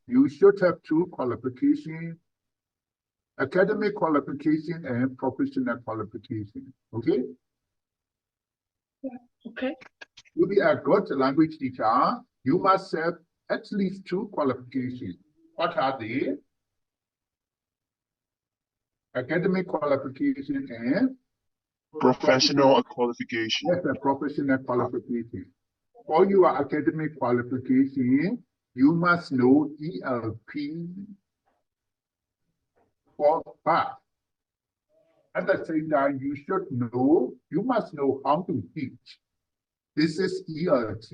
you should have two qualifications: academic qualification and professional qualification. Okay? Okay. To be a good language teacher, you must have at least two qualifications. What are they? Academic qualification and professional qualification. yes, a professional qualification. For your academic qualification, you must know ELP for that. At the same time, you must know how to teach. This is ELT,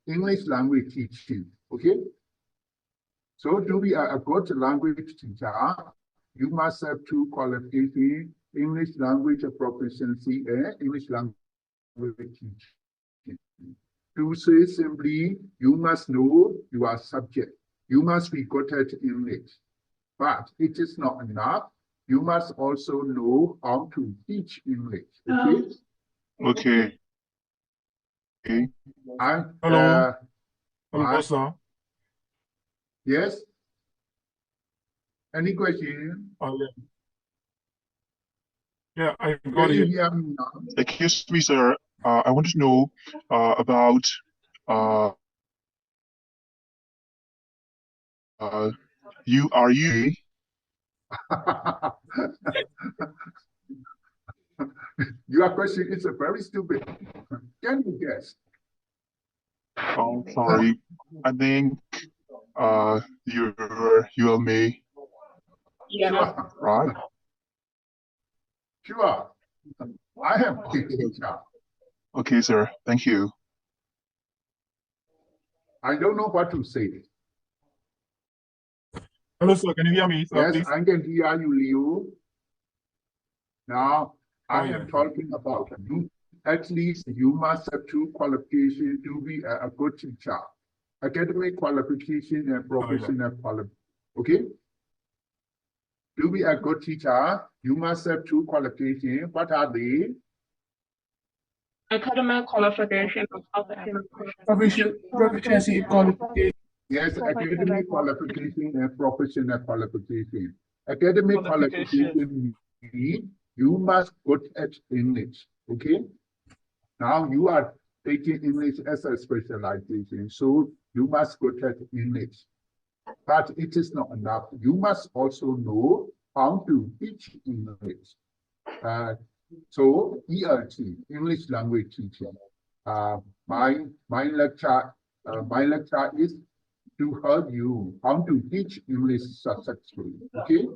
English language teaching, okay? So to be a good language teacher, you must have two qualifications: English language proficiency and English language teaching. To say simply, you must know your subject. You must be good at English. But it is not enough. You must also know how to teach English. Okay? Okay. Okay. And, Hello. Hello, sir. yes? Any question? Oh, yeah. Yeah, I Can got you it. hear me now? Excuse me, sir. I want to know about you. Your question is a very stupid. Can you guess? Oh, sorry. I think you're me, Yeah. Sure. right? Sure. I am a teacher. Okay, sir. Thank you. I don't know what to say. Hello, sir. Can you hear me, sir, Yes, please? I can hear you, Leo. Now, I Oh, am yeah. talking about you. At least you must have two qualifications to be a good teacher: academic qualification and professional qualification. Okay? To be a good teacher, you must have two qualifications. What are they? Academic qualification and Proficiency qualification. Yes, academic qualification and professional qualification. Academic qualification means you must good at English. Okay? Now you are taking English as a specialization, so you must good at English. But it is not enough. You must also know how to teach English. So ELT, English language teaching. My lecture is to help you how to teach English successfully. Okay.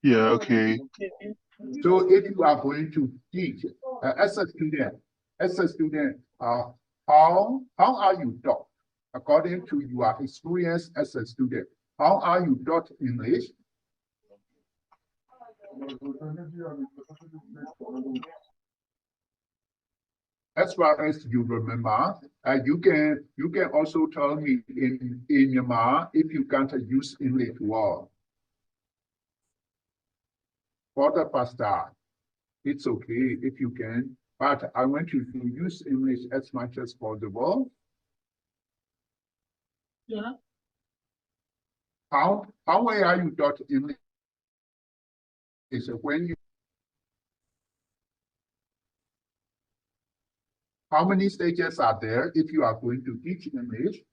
Yeah, okay. So if you are going to teach as a student, how are you taught according to your experience as a student? How are you taught English? As far as you remember, you can also tell me in Myanmar if you can't use English well. For the first time, it's okay if you can, but I want you to use English as much as possible. Yeah. How well are you taught English? Is when you how many stages are there if you are going to teach English?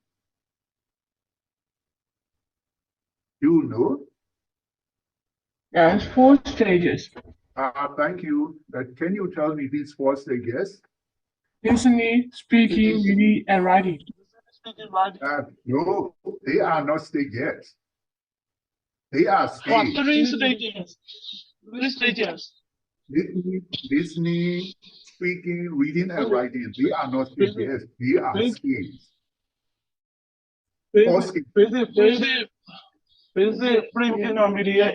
Do you know? Yes, 4 stages. Thank you. Can you tell me these 4 stages? Listening, speaking, reading, and writing. No, they are not stages. They are stages. What, 3 stages? 3 stages. Listening, speaking, reading, and writing. They are not stages. They are stages. Basic,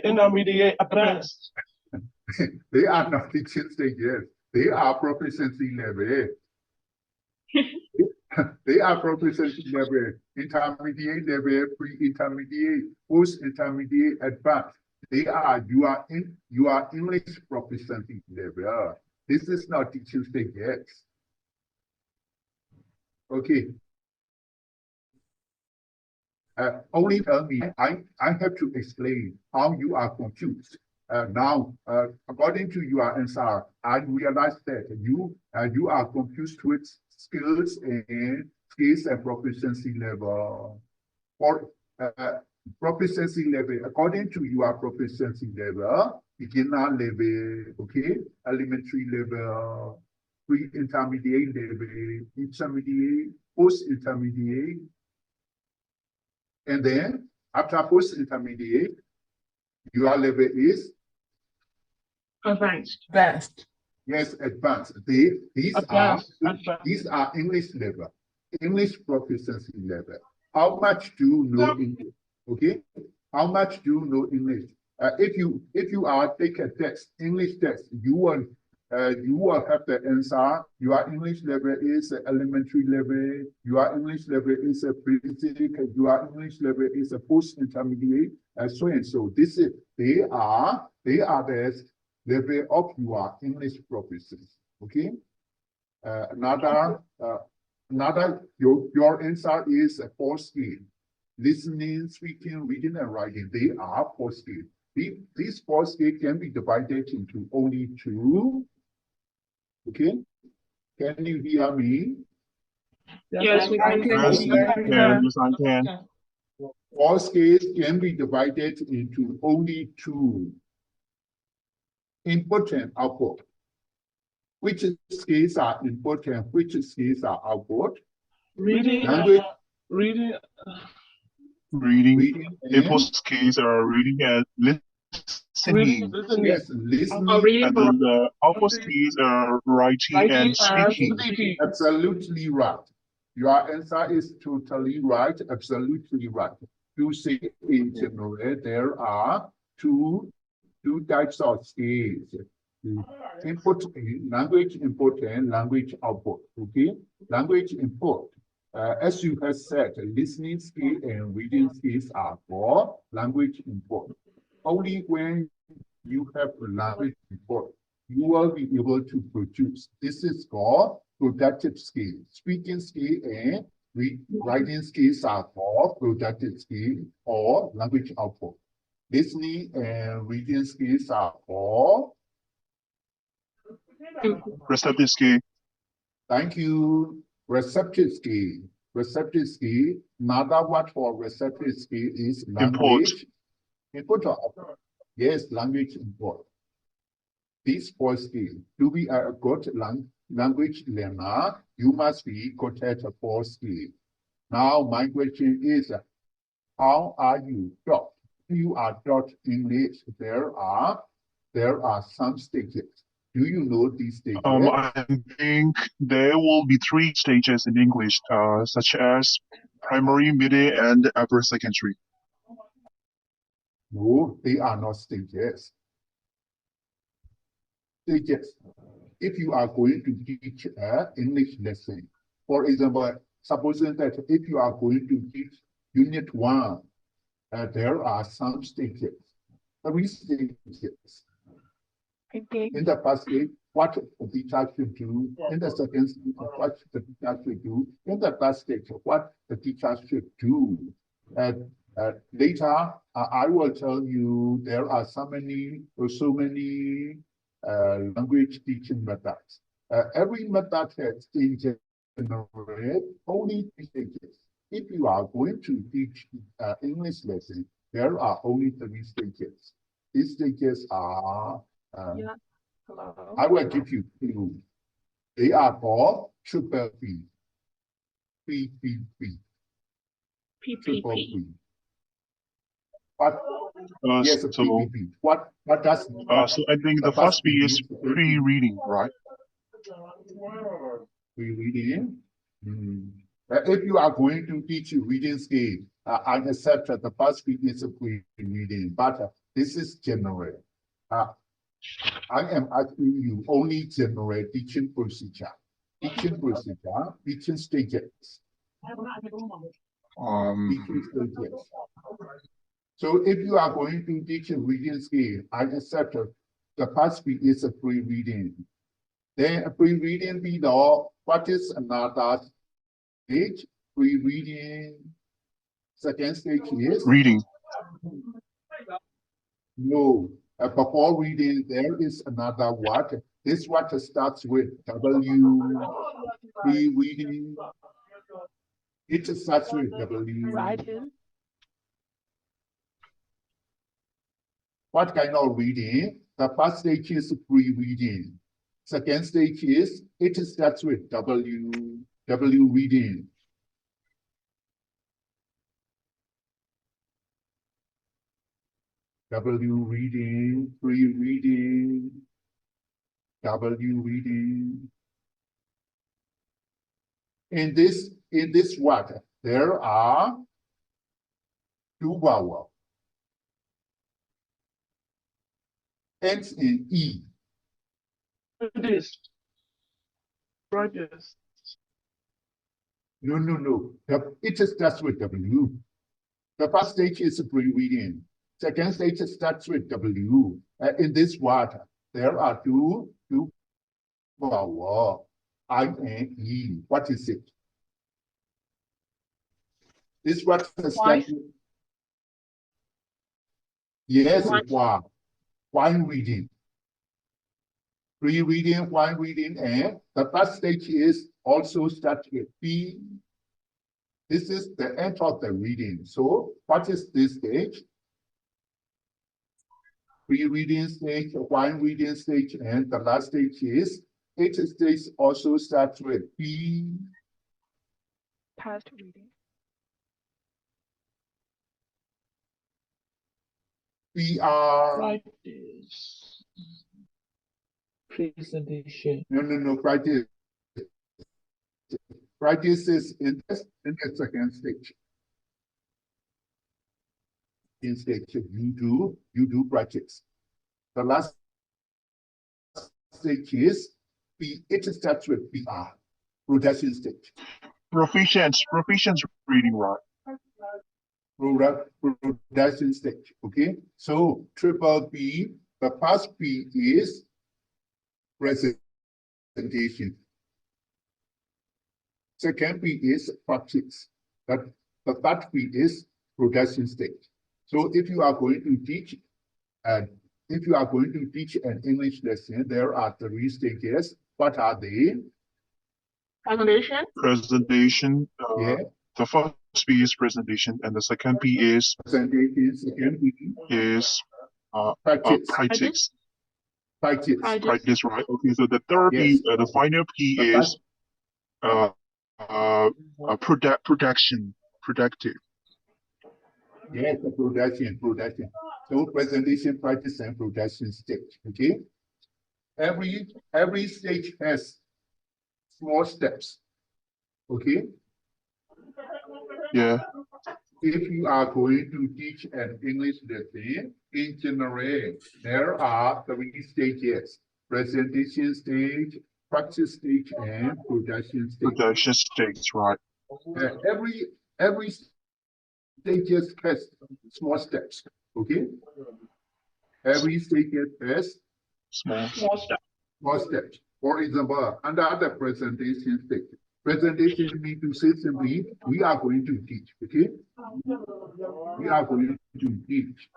intermediate, advanced. They are not teaching stages. They are proficiency level. They are proficiency level, intermediate level, pre-intermediate, post-intermediate, advanced. They are your English proficiency level. This is not teaching stages. Okay. Only tell me, I have to explain how you are confused. Now, according to your answer, I realize that you are confused with skills and proficiency level. For proficiency level, according to your proficiency level, beginner level, okay, elementary level, pre-intermediate level, intermediate, post-intermediate, and then after post-intermediate, your level is Advanced. Advanced. yes, advanced. These are English level, English proficiency level. How much do you know English? Okay, how much do you know English? If you are take a test, English test, you will have the answer. Your English level is elementary level. Your English level is a basic. Your English level is a post-intermediate, so and so. This is they are the level of your English proficiency. Okay. Your answer is a 4 skill. Listening, speaking, reading, and writing. They are 4 skills. These 4 skills can be divided into only 2. Okay, can you hear me? Yes, we can. Yes, I can. Yes, I can. 4 skills can be divided into only 2. Input and output. Which skills are important? Which skills are output? Reading. Language. Reading. Reading. and Input skills are reading and listening. Listening. yes, listening. And then the output skills are writing and speaking. Absolutely right. Your answer is totally right. Absolutely right. You say in general, there are two types of skills. Input, language input and language output. Okay, language input. As you have said, listening skill and reading skills are for language input. Only when you have a language input, you will be able to produce. This is called productive skill. Speaking skill and writing skills are for productive skill or language output. Listening and reading skills are for Receptive skill. thank you. Receptive skill. Receptive skill. Another word for receptive skill is language. Input. Yes, language input. These 4 skills. To be a good language learner, you must be good at 4 skills. Now, my question is, how are you taught? You are taught English. There are some stages. Do you know these stages? I think there will be 3 stages in English, such as primary, middle, and upper secondary. No, they are not stages. Stages. If you are going to teach an English lesson, for example, supposing that if you are going to teach Unit 1, there are some stages, 3 stages. Okay. In the first stage, what the teacher should do. In the second stage, what the teacher should do. In the third stage, what the teacher should do. Later, I will tell you there are so many language teaching methods. Every method has in general only 3 stages. If you are going to teach English lesson, there are only 3 stages. These stages are Hello. I will give you 2. They are called triple P. Triple PPP. P. What? Yes, So, PPP. What does so I think the first P is pre-reading, right? pre-reading? If you are going to teach reading skill, I accept that the first P is a pre-reading, but this is general. I am asking you only general teaching procedure. Teaching stages. Teaching stages. So if you are going to teach a reading skill, I accept the first P is a pre-reading. Then a pre-reading below, what is another stage? Pre-reading. Second stage is Reading. no. Before reading, there is another word. This word starts with W. Pre-reading. It starts with W. Writing. What kind of reading? The first stage is pre-reading. Second stage is it starts with W. W reading. W reading, pre-reading, W reading. In this word, there are two vowels. Ends in E. This. Rogers. No. It starts with W. The first stage is pre-reading. Second stage starts with W. In this word, there are two vowels. I and E. What is it? This word starts with. Yes, why? Wine reading. Pre-reading, wine reading, and the first stage is also starts with B. This is the end of the reading. So what is this stage? Pre-reading stage, wine reading stage, and the last stage is it stage also starts with B. Past reading. BR. Practice. Presentation. No, practice. Practice is in the second stage. In stage, you do practice. The last stage is it starts with BR, production stage. Proficient reading, right? Production stage, okay? So triple B, the first B is presentation. Second B is practice. The third B is production stage. So if you are going to teach an English lesson, there are three stages. What are they? Presentation. Presentation. Yeah. The first P is presentation, and the second P is Presentation. Second B is practice. practice. Practice. Practice, right? Okay, so the third Yes. P, the final P The is production, productive. Yes, the production. So presentation, practice, and production stage. Okay. Every stage has small steps. Okay. Yeah. If you are going to teach an English lesson, in general, there are three stages: presentation stage, practice stage, and production stage. Production stage, right? Every stages has small steps. Okay. Every stage has Small. small steps. For example, under the presentation stage, presentation means to say simply, we are going to teach. Okay. We are going to teach.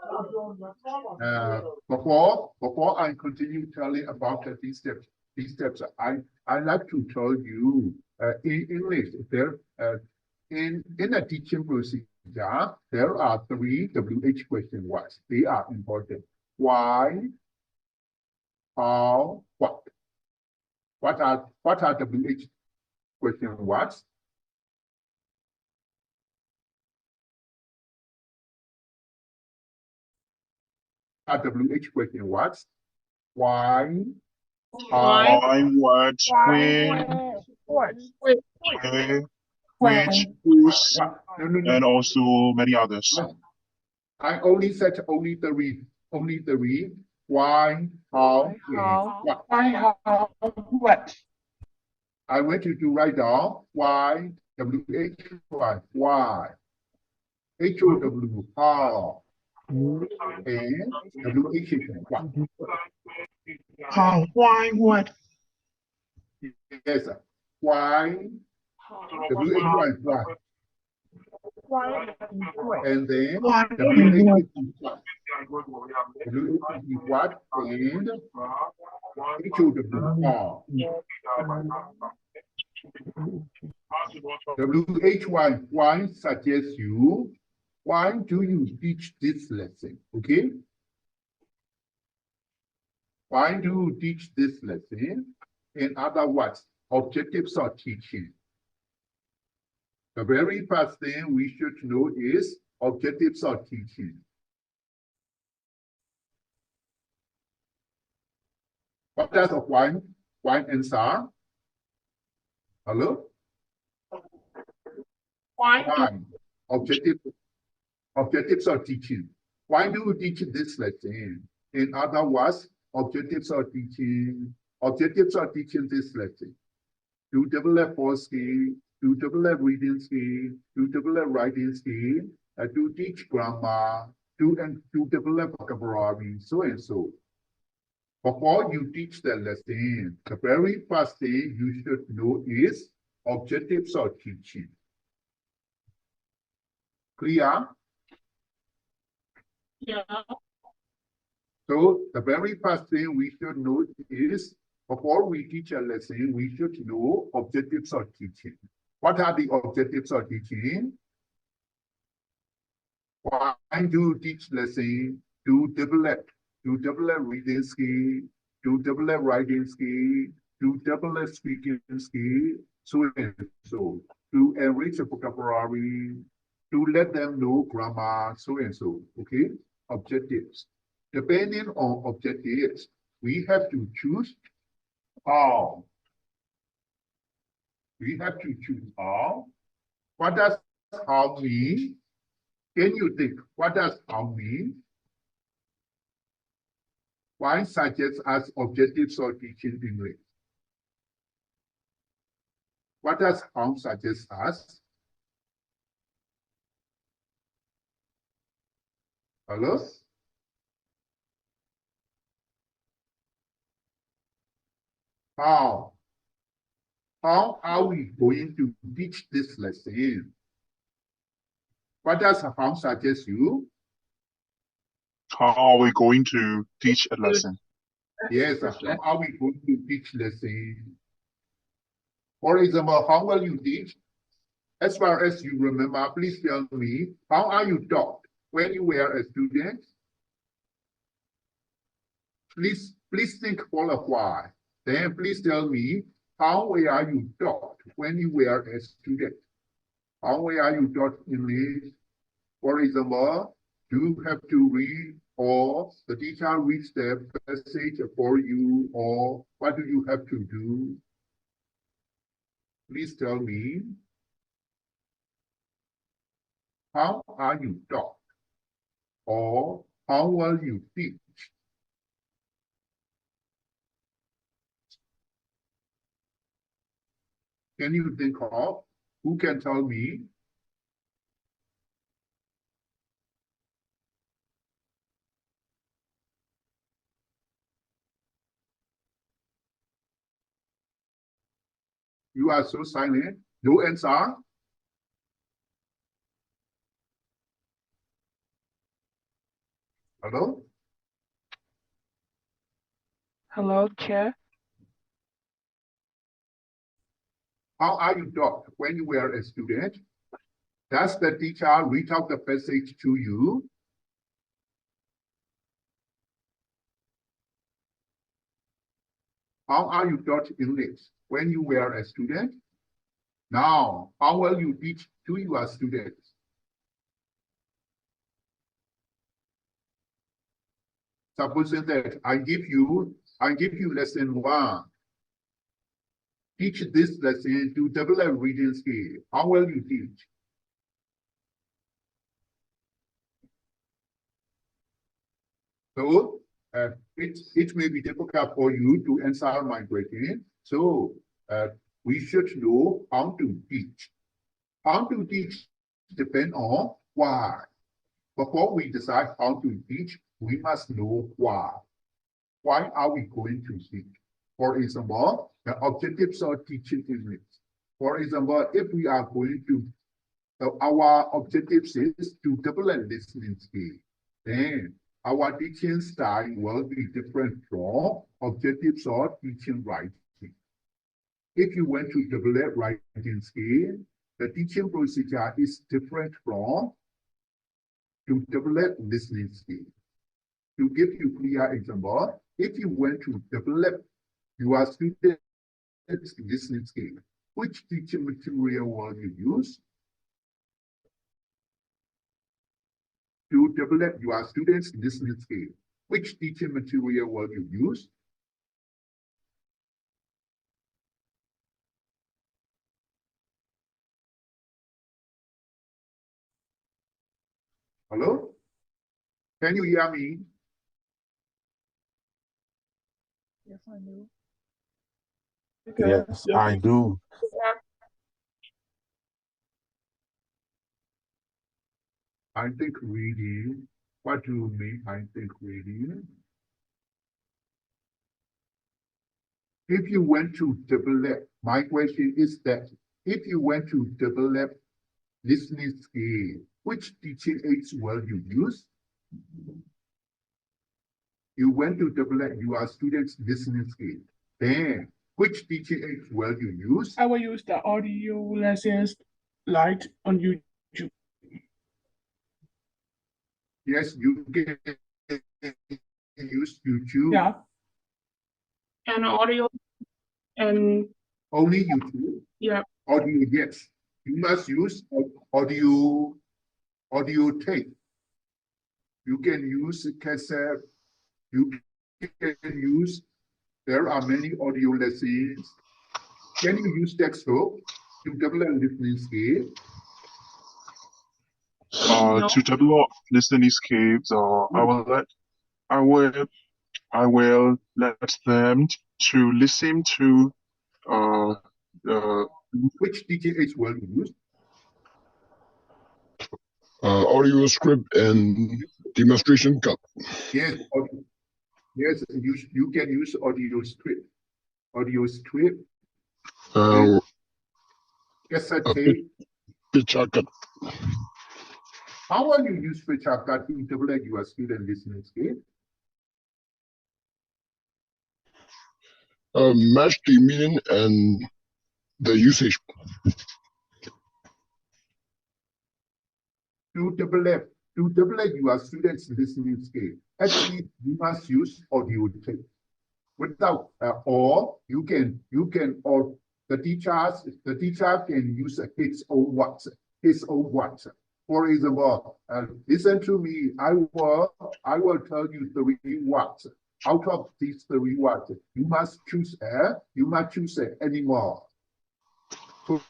Before I continue telling about these steps, I like to tell you in English there in a teaching procedure there are three WH question words. They are important. Why, how, what? What are WH question words? Are WH question words? Why, how, Why, what, when, where, which, whose, no. and also many others. I only said only three. Why, how, and what. Why, how, what? I want you to write down why, WH, why, HOW, how, and WH, what. How, why, what? Yes, why, WH, why. And then WH is what? WH is what? And HOW. WH1 suggests you, why do you teach this lesson? Okay? Why do you teach this lesson? In other words, objectives of teaching. The very first thing we should know is objectives of teaching. What does one answer? Hello? Why? Objectives of teaching. Why do you teach this lesson? In other words, objectives of teaching this lesson. To develop force skill, to develop reading skill, to develop writing skill, to teach grammar, to develop vocabulary, so and so. Before you teach the lesson, the very first thing you should know is objectives of teaching. Clear? Yeah. So the very first thing we should know is, before we teach a lesson, we should know objectives of teaching. What are the objectives of teaching? Why do you teach lesson? To develop reading skill, to develop writing skill, to develop speaking skill, so and so, to enrich the vocabulary, to let them know grammar, so and so. Okay, objectives. Depending on objectives, we have to choose how. We have to choose how. What does how mean? Can you think, what does how mean? Why suggests as objectives of teaching English? What does how suggest us? Hello? How? How are we going to teach this lesson? What does how suggest you? How are we going to teach a lesson? Yes, how are we going to teach lesson? For example, how will you teach? As far as you remember, please tell me, how are you taught when you were a student? Please think for a while. Then please tell me, how were you taught when you were a student? How were you taught English? For example, do you have to read, or the teacher reads the passage for you, or what do you have to do? Please tell me, how are you taught? Or how will you teach? Can you think of? Who can tell me? You are so silent. No answer. Hello? Hello, Chair. How are you taught when you were a student? Does the teacher read out the passage to you? How are you taught English when you were a student? Now, how will you teach to your students? Supposing that I give you lesson 1. Teach this lesson to develop reading skill. How will you teach? So it may be difficult for you to answer my question. So we should know how to teach. How to teach depends on why. Before we decide how to teach, we must know why. Why are we going to teach? For example, the objectives of teaching English. For example, if we are going to So our objective is to develop listening skill. Then our teaching style will be different from objectives of teaching writing. If you want to develop writing skill, the teaching procedure is different from to develop listening skill. To give you a clear example, if you want to develop your students' listening skill, which teaching material will you use? To develop your students' listening skill, which teaching material will you use? Hello? Can you hear me? Yes, I do. Yes, I do. I think reading. What do you mean? I think reading. If you want to develop, my question is that if you want to develop listening skill, which teaching aids will you use? You want to develop your students' listening skill. Then, which teaching aids will you use? I will use the audio lessons like on YouTube. Yes, you can use YouTube. Yeah. And audio and Only YouTube. yeah, Audio, yes. You must use audio tape. You can use cassette. You can use, there are many audio lessons. Can you use textbook to develop listening skill? no. To develop listening skills, I will let them to listen to uh, Which teaching aids will you use? Audio script and demonstration cup. Yes, yes, you can use audio script. Audio script, Uh, cassette a tape. picture cut. How will you use picture card to develop your student listening skill? Match the meaning and the usage. To develop your students' listening skill, actually you must use audio tape. Without or you can or the teacher can use his own words. For example, listen to me. I will tell you 3 words. Out of these 3 words, you must choose an animal. So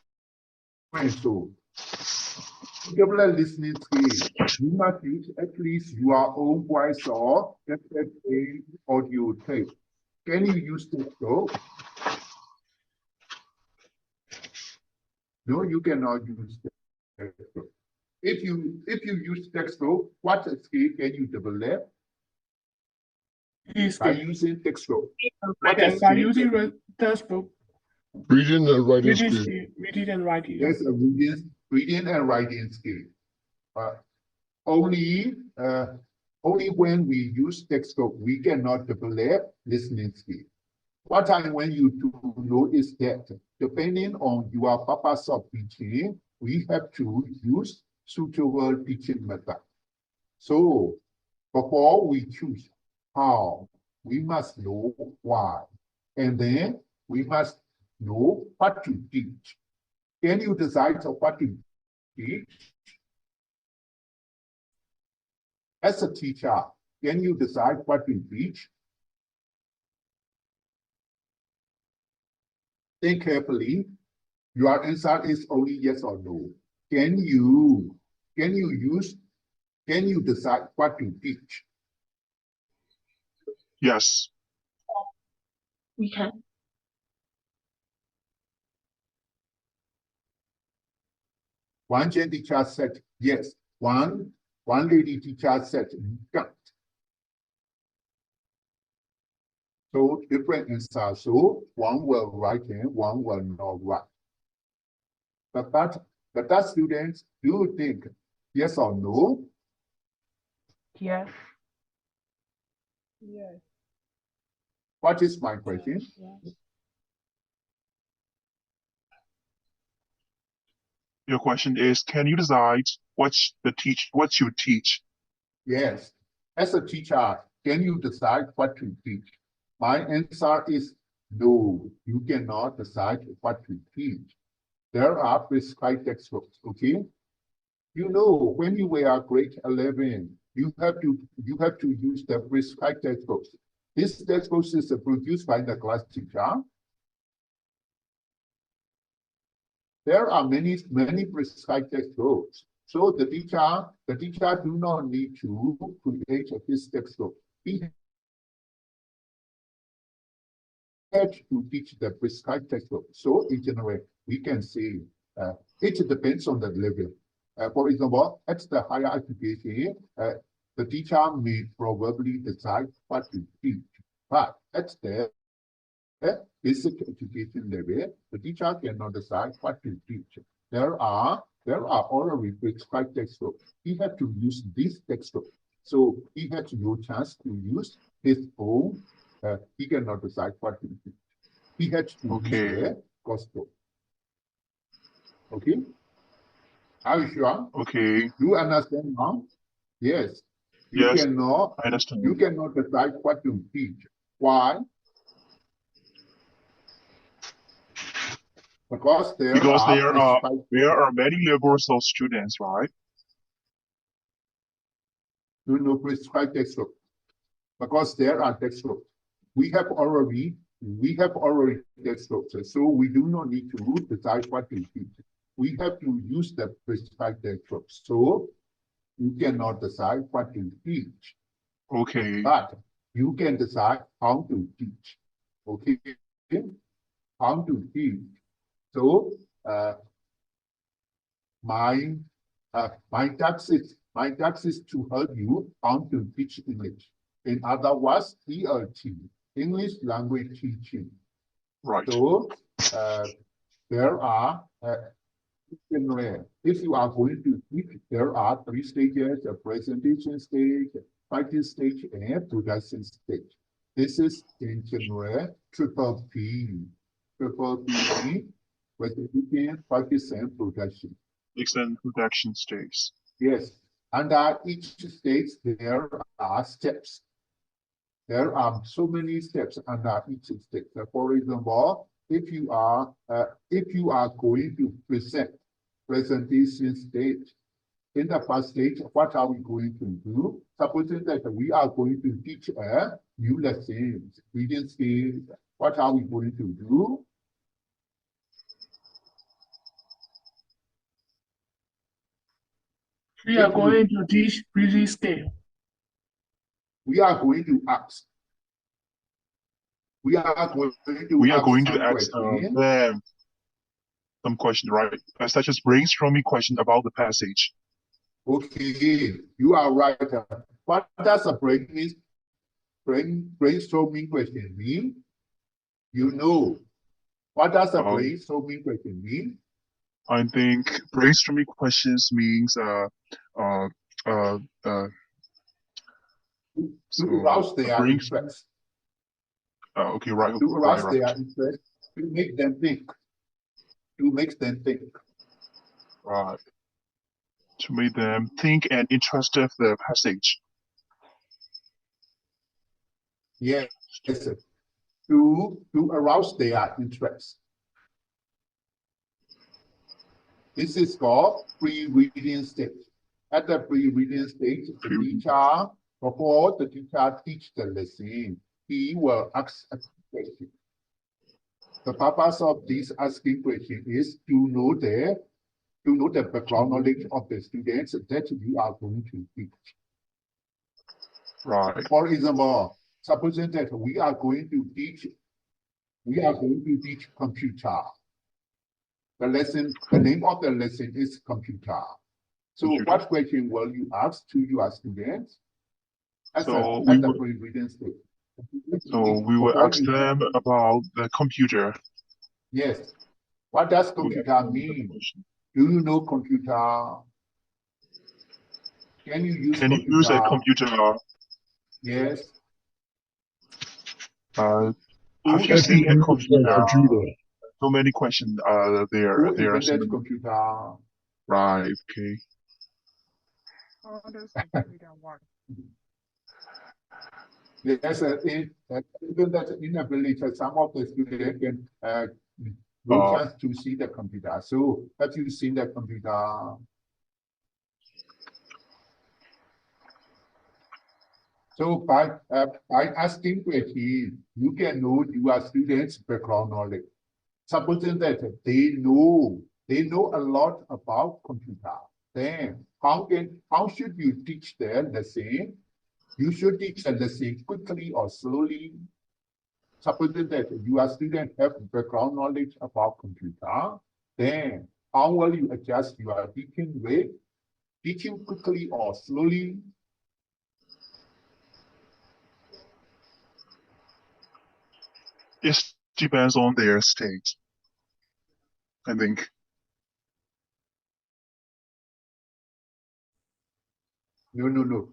develop listening skill, you must use at least your own voice or cassette tape audio tape. Can you use textbook? No, you cannot use textbook. If you use textbook, what skill can you develop? By using textbook. What And by skill? using the textbook, Reading and writing reading skill. skill, reading and writing. Yes, a reading and writing skill. Only when we use textbook, we cannot develop listening skill. What I want you to know is that depending on your purpose of teaching, we have to use suitable teaching method. So before we choose how, we must know why. And then we must know what to teach. Can you decide on what to teach? As a teacher, can you decide what to teach? Think carefully. Your answer is only yes or no. Can you decide what to teach? yes. We can. One Gen teacher said yes. One lady teacher said can't. So different answers. So one will write and one will not write. But But that students, do you think yes or no? Yes. Yes. What is my question? Your question is, can you decide what you teach? Yes. As a teacher, can you decide what to teach? My answer is no, you cannot decide what to teach. There are prescribed textbooks, okay? You know, when you were grade 11, you have to use the prescribed textbooks. This textbook is produced by the class teacher. There are many prescribed textbooks. So the teacher do not need to create his textbook. He had to teach the prescribed textbook. So in general, we can say it depends on the level. For example, at the higher education, the teacher may probably decide what to teach. But at the basic education level, the teacher cannot decide what to teach. There are already prescribed textbooks. He had to use this textbook. So he had no chance to use his own. He cannot decide what to teach. He had to use the gospel. Okay? Are you sure? Okay. You understand now? Yes. You Yes, cannot I understand. decide what to teach. Why? Because there are many levels of students, right? prescribed textbook. Because there are textbooks. We have already textbooks, so we do not need to decide what to teach. We have to use the prescribed textbooks. So you cannot decide what to teach. Okay. But you can decide how to teach. Okay? How to teach. So my task is to help you how to teach English. In other words, ELT, English language teaching. Right. So there are if you are going to teach, there are 3 stages: a presentation stage, practice stage, and production stage. This is in general triple P. Triple P, presentation, practice, and production. Extend production stage. Yes. Under each stage, there are steps. There are so many steps under each stage. For example, if you are going to present presentation stage, in the first stage, what are we going to do? Supposing that we are going to teach a new lesson, reading skills, what are we going to do? We are going to teach reading scale. We are going to ask. We are going to ask them some question, right? Such as brainstorming question about the passage. Okay, you are right. What does a brainstorming question mean? You know, what does a brainstorming question mean? I think brainstorming questions means to arouse their interest. Okay, right. To arouse their interest, to make them think. Right. To make them think and interested in the passage. Yes. To arouse their interest. This is called pre-reading stage. At the pre-reading stage, before the teacher teach the lesson, he will ask a question. The purpose of this asking question is to know the background knowledge of the students that you are going to teach. Right. For example, supposing that we are going to teach computer. The name of the lesson is computer. So what question will you ask to your students at the pre-reading stage? So we will ask them about the computer. Yes. What does computer mean? Do you know computer? Can you use Can you computer? use a computer? Yes. If you Who see a invented computer, so many questions there. Who There are so invented many. computer? Right. Okay. How does computer work? Yes, even that in a village, some of the students can no Uh, chance to see the computer. So have you seen the computer? So by asking questions, you can know your students' background knowledge. Supposing that they know a lot about computer, then how should you teach them the same? You should teach them the same quickly or slowly. Supposing that your student have background knowledge about computer, then how will you adjust your teaching way? Teaching quickly or slowly? it depends on their state, I think. No.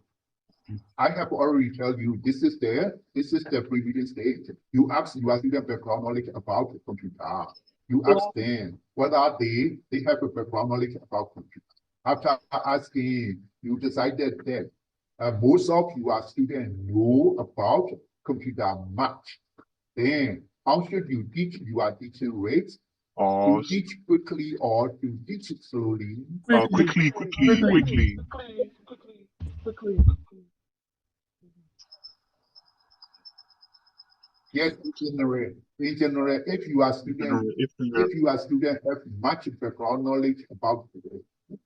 I have already told you this is the previous stage. You ask your student background knowledge about the computer. You ask them whether they have a background knowledge about computer. After asking, you decided that most of your students know about computer much. Then how should you teach your teaching rates? Or To teach quickly or to teach slowly? quickly. Quickly. Yes, in general, if you are student, If if you are student have much background knowledge about it,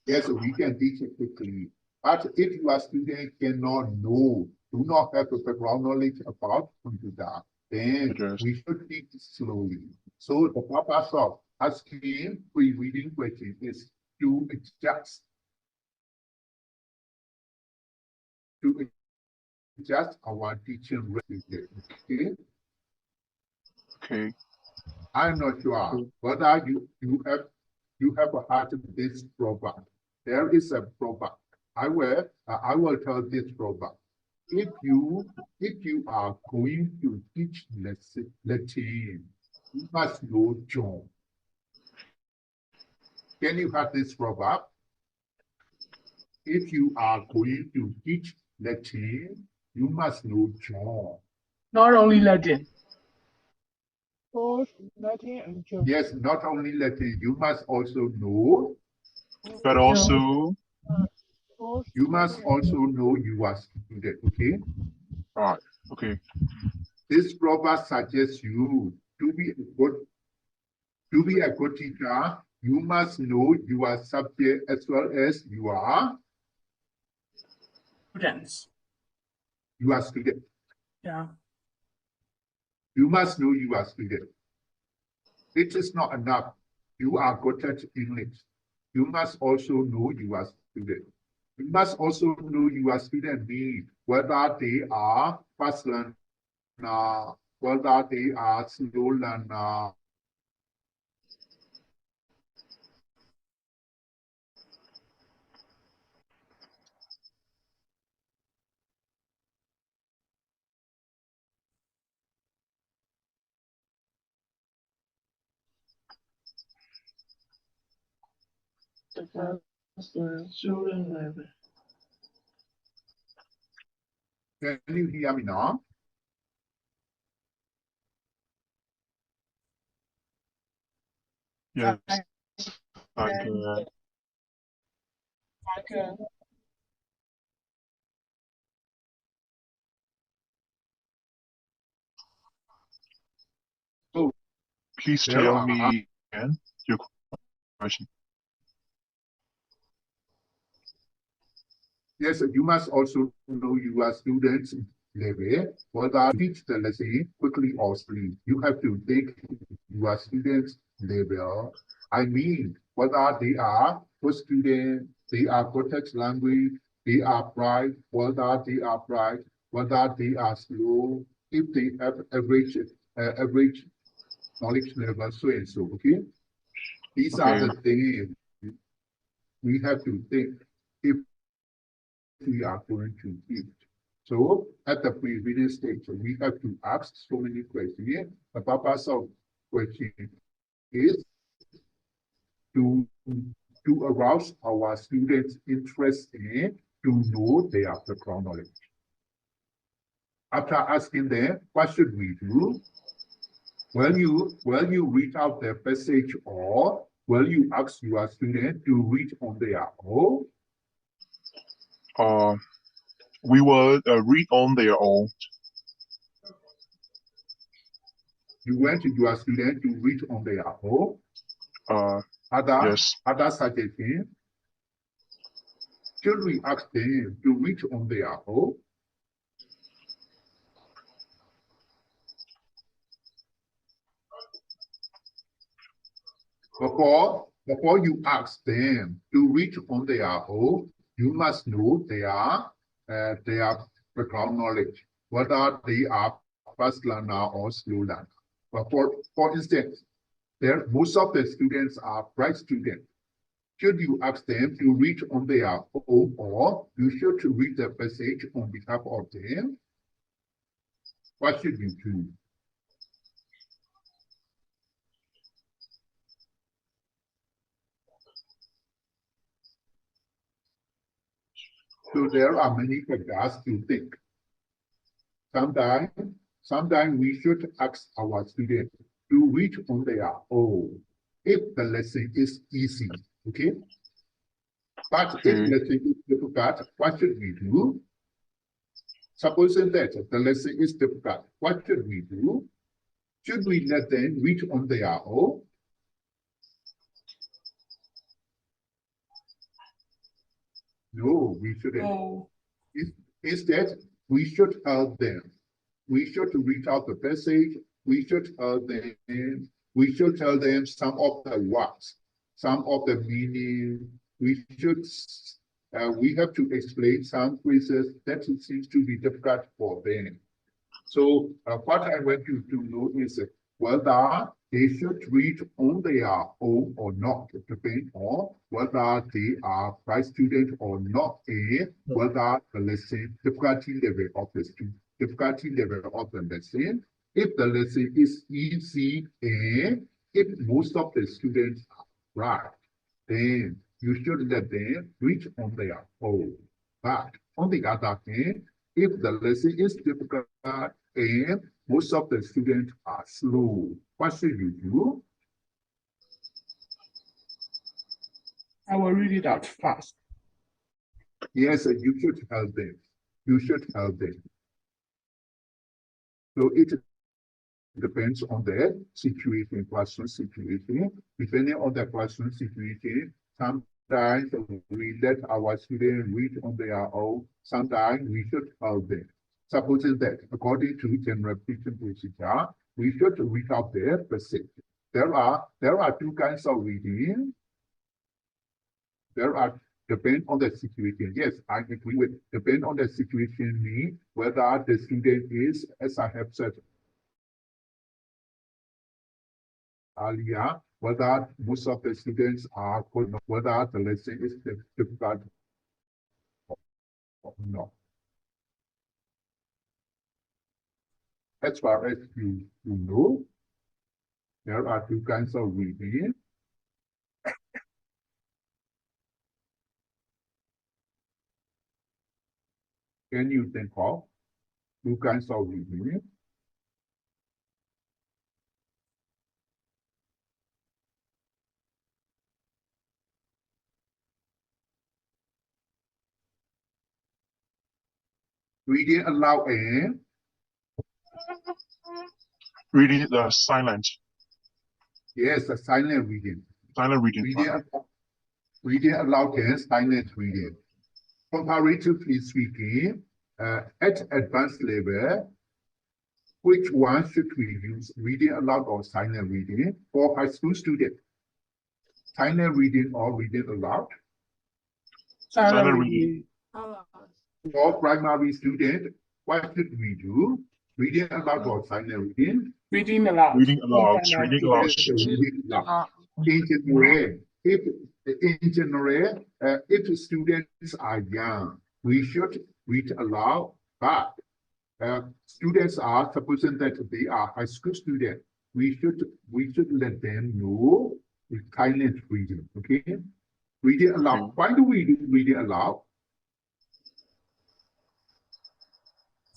yes, we can teach it quickly. But if you are student cannot know, do not have a background knowledge about computer, then Yes. we should teach slowly. So the purpose of asking pre-reading questions is to adjust our teaching rate. Okay. Okay. I'm not sure whether you have had this proverb. There is a proverb. I will tell this proverb. If you are going to teach Latin, you must know John. Can you have this proverb? If you are going to teach Latin, you must know John. Not only Latin. Both Latin and German. Yes, not only Latin, you must also know. But also, Both You must Latin and also German. know you are student. Okay. right. Okay. This proverb suggests you to be a good teacher, you must know your subject as well as Students. you are student. Yeah. You must know you are student. It is not enough. You are good at English. You must also know you are student. You must also know your student need, whether they are fast learner, whether they are slow learner. Student level. Can you hear me now? Yes. I And can. I can. So Please there tell are me again your question. Yes, you must also know your students' level, whether teach the lesson quickly or slowly. You have to take your students' level. I mean, whether they are good students, they are good text language, they are bright, whether they are slow, if they have average knowledge level, so and so. Okay. These Okay. are the things we have to think if we are going to teach. So at the previous stage, we have to ask so many questions. The purpose of question is to arouse our students' interest in to know their background knowledge. After asking them, what should we do? Will you read out the passage, or will you ask your student to read on their own? We will read on their own. You want your student to read on their own? Yes. Other suggestions? Should we ask them to read on their own? Before you ask them to read on their own, you must know their background knowledge, whether they are fast learner or slow learner. But for instance, most of the students are bright students. Should you ask them to read on their own, or you should read the passage on behalf of them? What should you do? So there are many factors to think. Sometimes we should ask our students to read on their own if the lesson is easy, okay? But if Okay. lesson is difficult, what should we do? Supposing that the lesson is difficult, what should we do? Should we let them read on their own? No, we shouldn't. No. Instead, we should help them. We should read out the passage. We should help them. We should tell them some of the words, some of the meaning. We have to explain some phrases that seems to be difficult for them. So what I want you to know is whether they should read on their own or not, depending on whether they are bright student or not, and whether the lesson difficulty level of the lesson. If the lesson is easy and if most of the students are bright, then you should let them read on their own. But on the other hand, if the lesson is difficult and most of the students are slow, what should you do? I will read it out fast. Yes, you should help them. You should help them. So it depends on the situation, classroom situation. Depending on the classroom situation, sometimes we let our students read on their own. Sometimes we should help them. Supposing that, according to general teaching procedure, we should read out their passage. There are two kinds of reading. Depend on the situation. Yes, I agree with depend on the situation, mean whether the student is, as I have said earlier, whether most of the students are, whether the lesson is difficult or not. As far as you know, there are two kinds of reading. Can you think of two kinds of reading? Reading aloud and Reading silent. yes, a silent reading. Silent reading. Reading aloud and silent reading. Comparatively speaking, at advanced level, which one should we use, reading aloud or silent reading? For high school students, silent reading or reading aloud? Silent reading. For primary student, what should we do? Reading aloud or silent reading? Reading aloud. Reading aloud. For primary Reading aloud. Yes, reading aloud. In general, if students are young, we should read aloud, but students are supposing that they are high school students. We should let them know the silent reading. Okay, reading aloud. Okay. Why do we do reading aloud?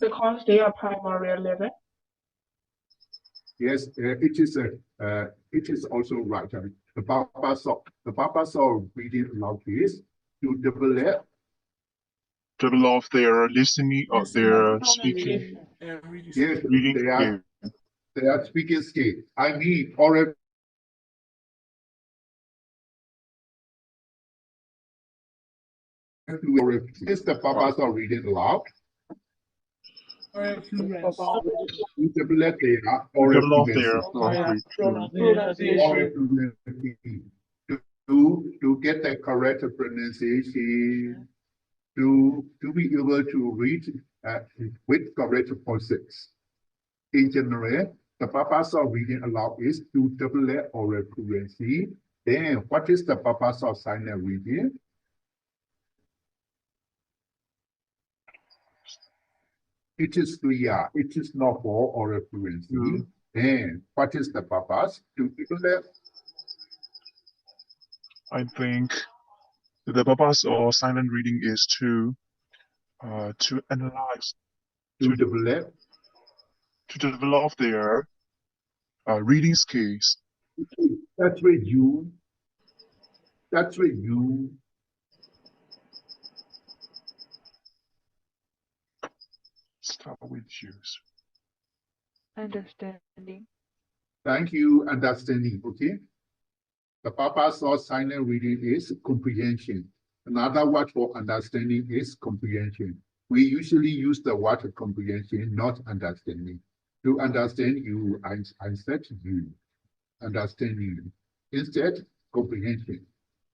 Because they are primary level. Yes, it is also right. The purpose of reading aloud is to develop Develop their listening or Yes, their speaking, reading yes, reading they skill. are speaking skill. I mean, oral fluency. Is the purpose of reading aloud oral fluence. to develop their oral Develop fluency. their Oral fluency. To get the correct pronunciation, to be able to read with correct process. In general, the purpose of reading aloud is to develop oral fluency. Then, what is the purpose of silent reading? It is clear. It is not for oral fluency. Then, what is the purpose? To develop. I think the purpose of silent reading is to analyze, To develop. to develop their reading skills. That's where you. That's where you. Start with use. Understanding. Thank you. Understanding. Okay. The purpose of silent reading is comprehension. Another word for understanding is comprehension. We usually use the word comprehension, not understanding. To understand you, I said you. Understanding. Instead, comprehension.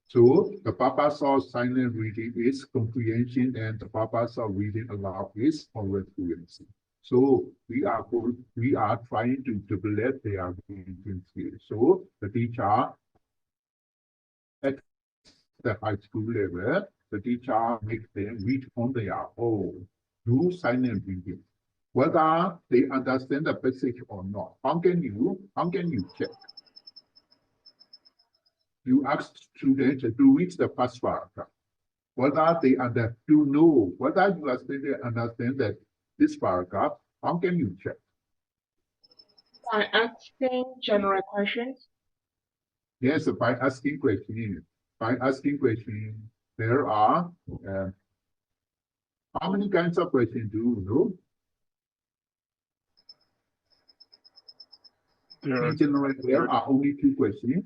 So the purpose of silent reading is comprehension, and the purpose of reading aloud is oral fluency. So we are trying to develop their reading skills. So the teacher at the high school level, the teacher makes them read on their own, do silent reading. Whether they understand the passage or not, how can you check? You ask students to read the first paragraph. Whether they know whether you understand that this paragraph, how can you check? By asking general questions. Yes, by asking questions. By asking questions, there are how many kinds of questions do you know? In general, there are only two questions.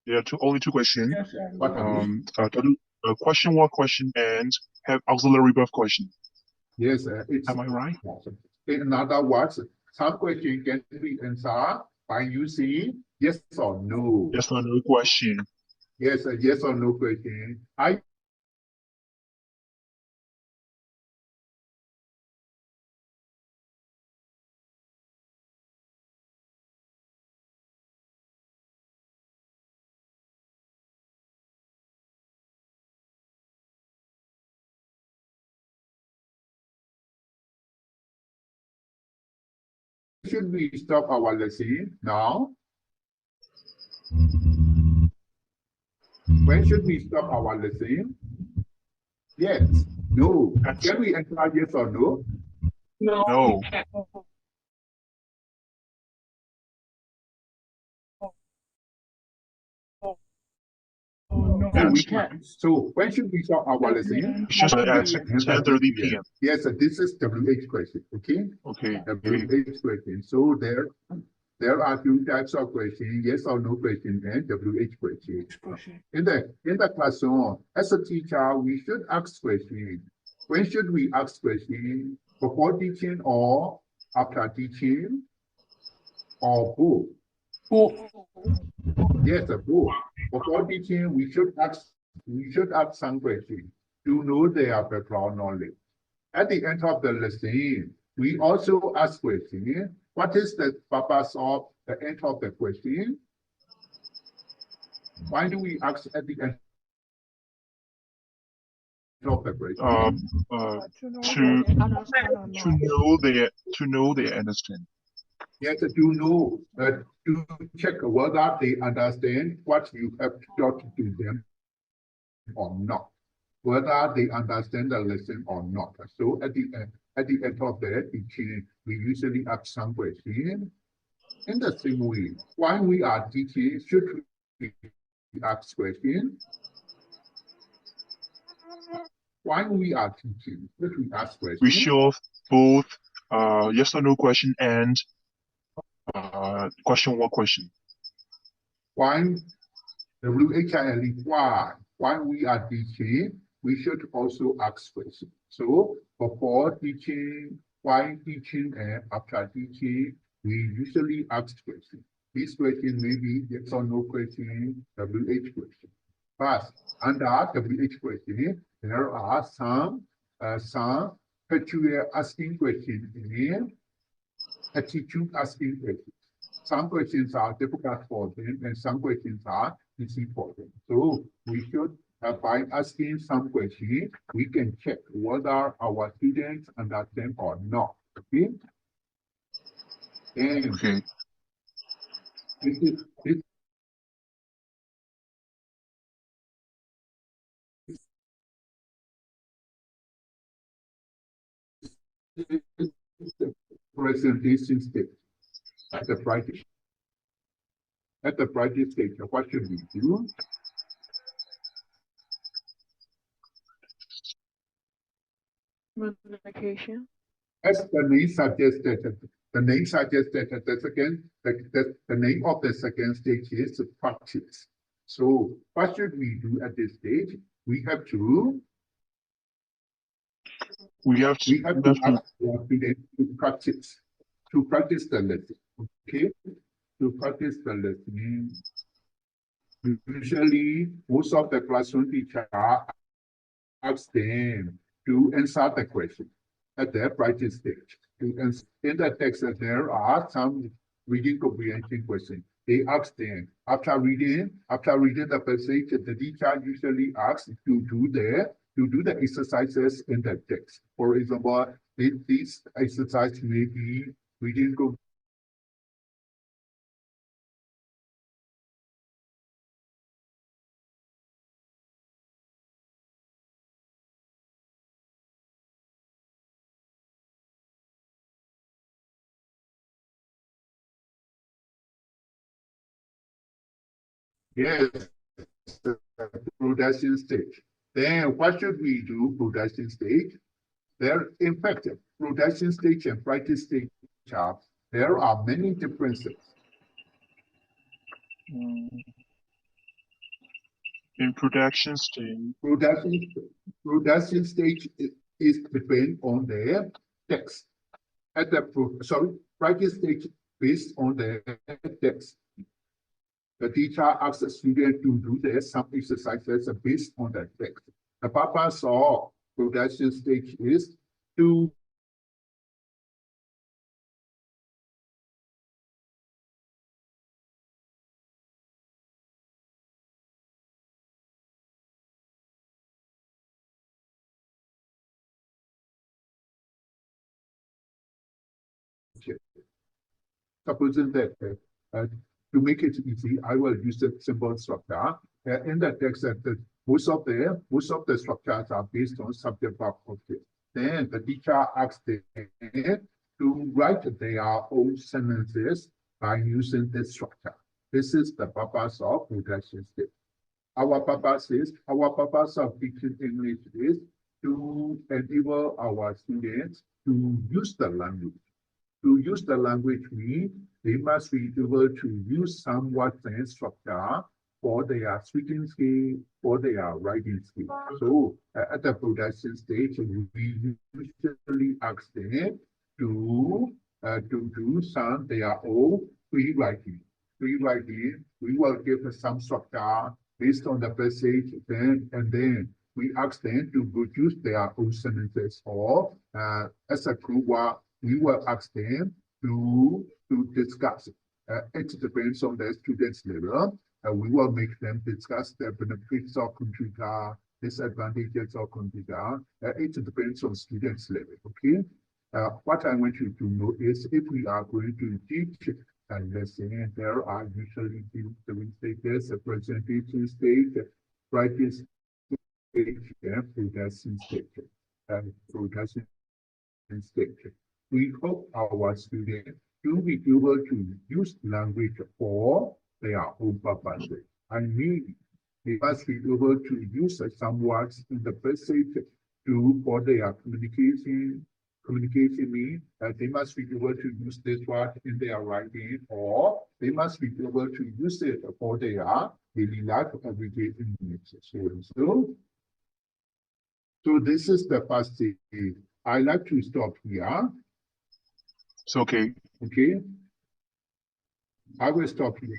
There are only two questions. Yes, What are they? Question one, question, and have auxiliary verb question. Yes, Am I right? In other words, some question can be answered by using yes or no. Yes or no question. Yes, a yes or no question. Should we stop our lesson now? When should we stop our lesson? Yes, no. Can we answer yes or no? No. No. No, we can't. So when should we stop our lesson? Just at 10:30 p.m. Yes, this is WH question. Okay. Okay. WH question. So there are two types of questions: yes or no question and WH question. In the classroom, as a teacher, we should ask questions. When should we ask questions? Before teaching or after teaching? Or both? Yes, both. Before teaching, we should ask some questions to know their background knowledge. At the end of the lesson, we also ask questions. What is the purpose of the end of the question? Why do we ask at the end of the question? To know they understand. Yes, to know that to check whether they understand what you have taught to them or not, whether they understand the lesson or not. So at the end of the teaching, we usually ask some question. In the same way, while we are teaching, should we ask question? While we are teaching, should we ask question? We show both yes or no question and question one question. Why while we are teaching, we should also ask questions. So before teaching, while teaching, and after teaching, we usually ask questions. This question may be yes or no question, WH question. But under WH question, there are some peculiar asking questions and attitude asking questions. Some questions are difficult for them, and some questions are easy for them. So we should, by asking some questions, we can check whether our students understand or not. Okay. And Okay. this is the presentation stage at the practice. At the practice stage, what should we do? Multiplication. As the name suggested, the name of the second stage is practice. So what should we do at this stage? We have to ask our students to practice the lesson. Okay, to practice the lesson. Usually, most of the classroom teacher asks them to answer the question at their practice stage. In the text, there are some reading comprehension questions. They ask them after reading the passage. The teacher usually asks to do the exercises in the text. For example, this exercise may be reading comprehension. Yes, the production stage. Then what should we do? Production stage. There, in fact, production stage and practice stage, there are many differences. In production stage. Production stage is depend on the text. At the practice stage based on the text. The teacher asks the student to do some exercises based on the text. The purpose of production stage is to supposing that to make it easy, I will use a simple structure. In the text, most of the structures are based on subject verb object. Then the teacher asks them to write their own sentences by using this structure. This is the purpose of production stage. Our purpose of teaching English is to enable our students to use the language. To use the language means they must be able to use somewhat same structure for their speaking skill, for their writing skill. So at the production stage, we usually ask them to do some their own free writing. We will give some structure based on the passage, and then we ask them to produce their own sentences, or as a group, we will ask them to discuss. It depends on the student's level. we will make them discuss the benefits of computer, disadvantages of computer. It depends on students' level, okay? What I want you to know is if we are going to teach a lesson, there are usually three stages: a presentation stage, practice stage, and production stage. Production stage. We hope our students to be able to use language for their own purposes. I mean, they must be able to use some words in the passage for their communication means that they must be able to use this word in their writing, or they must be able to use it for their daily life everyday English. So this is the first stage. I like to stop here. It's okay. Okay. I will stop here.